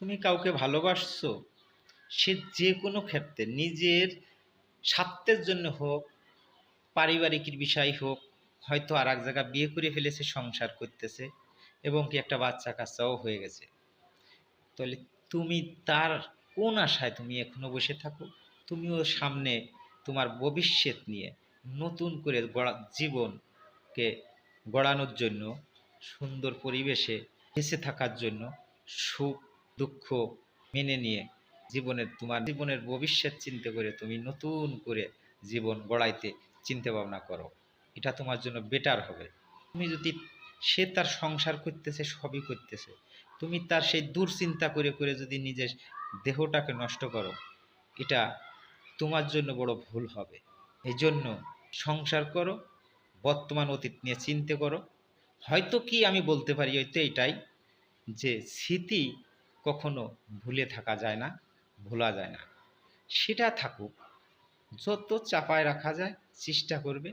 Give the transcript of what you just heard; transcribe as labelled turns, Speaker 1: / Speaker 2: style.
Speaker 1: তুমি কাউকে ভালোবাসছো, সে যে কোনো ক্ষেত্রে নিজের স্বার্থের জন্য হোক, পারিবারিক বিষয় হোক, হয়তো আর এক জায়গায় বিয়ে করে ফেলেছে, সংসার করতেছে এবং কি একটা বাচ্চা কাচ্চাও হয়ে গেছে। তাহলে তুমি তার কোন আশায় তুমি এখনো বসে থাকো? তুমিও সামনে তোমার ভবিষ্যৎ নিয়ে নতুন করে গড়া জীবনকে গড়ানোর জন্য, সুন্দর পরিবেশে বেঁচে থাকার জন্য, সুখ দুঃখ মেনে নিয়ে তোমার জীবনের ভবিষ্যৎ চিন্তা করে তুমি নতুন করে জীবন গড়াইতে চিন্তা ভাবনা করো। এটা তোমার জন্য বেটার হবে। তুমি যদি, সে তার সংসার করতেছে, সবই করতেছে, তুমি তার সেই দুশ্চিন্তা করে করে যদি নিজের দেহটাকে নষ্ট করো, এটা তোমার জন্য বড় ভুল হবে। এই জন্য সংসার করো, বর্তমান অতীত নিয়ে চিন্তা করো। হয়তো কি আমি বলতে পারি হয়তো এটাই, যে স্মৃতি কখনো ভুলে থাকা যায় না, ভোলা যায় না। সেটা থাকুক, যত চাপায় রাখা যায় চেষ্টা করবে